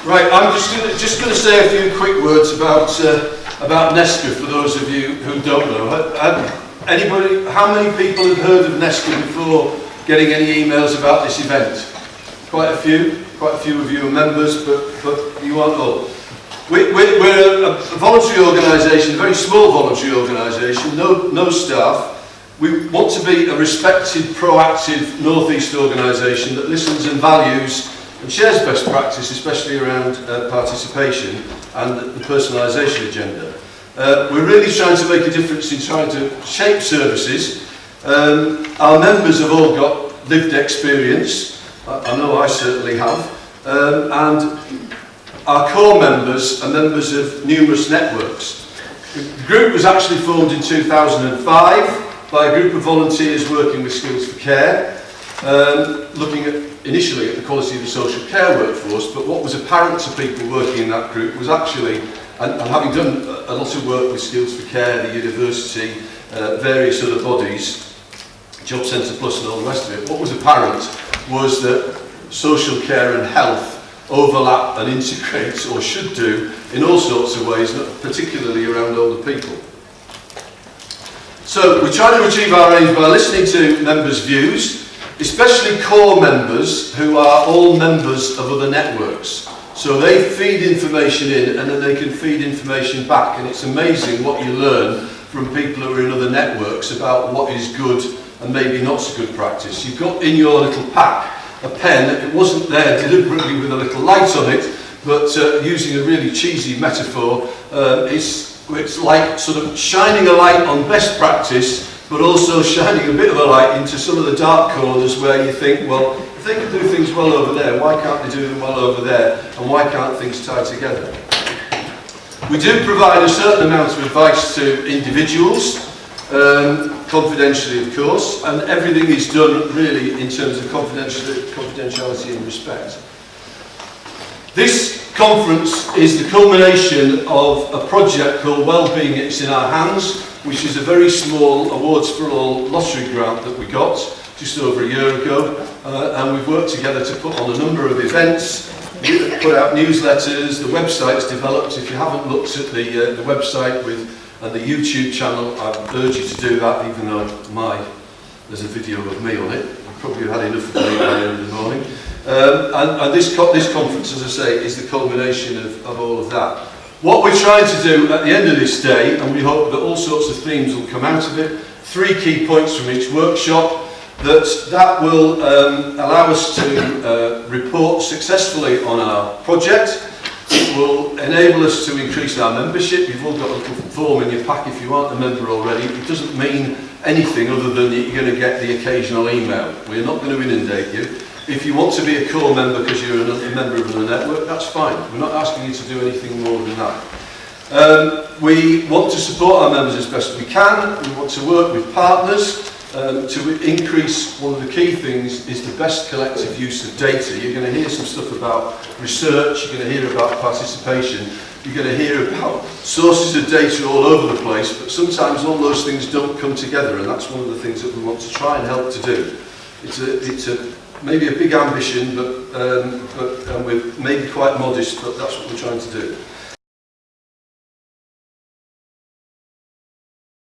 Right, I'm just going to say a few quick words about Nescha for those of you who don't know. Anybody? How many people have heard of Nescha before getting any emails about this event? Quite a few of you are members, but you aren't all. We're a voluntary organisation, a very small voluntary organisation, no staff. We want to be a respected, proactive North East organisation that listens and values and shares best practice, especially around participation and the personalisation agenda. We're really trying to make a difference in trying to shape services. Our members have all got lived experience. I know I certainly have. And our core members are members of numerous networks. The group was actually formed in 2005 by a group of volunteers working with Skills for Care, looking initially at the quality of the social care workforce, but what was apparent to people working in that group was actually, and having done a lot of work with Skills for Care, the university, various other bodies, Job Centre Plus and all the rest of it, what was apparent was that social care and health overlap and integrate, or should do, in all sorts of ways, particularly around older people. So we try to achieve our aims by listening to members' views, especially core members who are all members of other networks. So they feed information in and then they can feed information back, and it's amazing what you learn from people who are in other networks about what is good and maybe not so good practice. You've got in your little pack a pen. It wasn't there deliberately with a little light on it, but using a really cheesy metaphor, it's like sort of shining a light on best practice, but also shining a bit of a light into some of the dark corners where you think, well, if they can do things well over there, why can't they do them well over there, and why can't things tie together? We do provide a certain amount of advice to individuals, confidentially of course, and everything is done really in terms of confidentiality and respect. This conference is the culmination of a project called Wellbeing It's in Our Hands, which is a very small Awards for All lottery grant that we got just over a year ago, and we've worked together to put on a number of events, put out newsletters. The website's developed. If you haven't looked at the website and the YouTube channel, I urge you to do that, even though there's a video of me on it. You've probably had enough of me by the end of the morning. And this conference, as I say, is the culmination of all of that. What we're trying to do at the end of this day, and we hope that all sorts of themes will come out of it, 3 key points from each workshop, that will allow us to report successfully on our project. It will enable us to increase our membership. You've all got a little form in your pack if you aren't a member already. It doesn't mean anything other than that you're going to get the occasional email. We're not going to inundate you. If you want to be a core member because you're a member of the network, that's fine. We're not asking you to do anything more than that. We want to support our members as best we can. We want to work with partners to increase. One of the key things is the best collective use of data. You're going to hear some stuff about research, you're going to hear about participation, you're going to hear about sources of data all over the place, but sometimes all those things don't come together, and that's one of the things that we want to try and help to do. It's maybe a big ambition, but we're maybe quite modest, but that's what we're trying to do.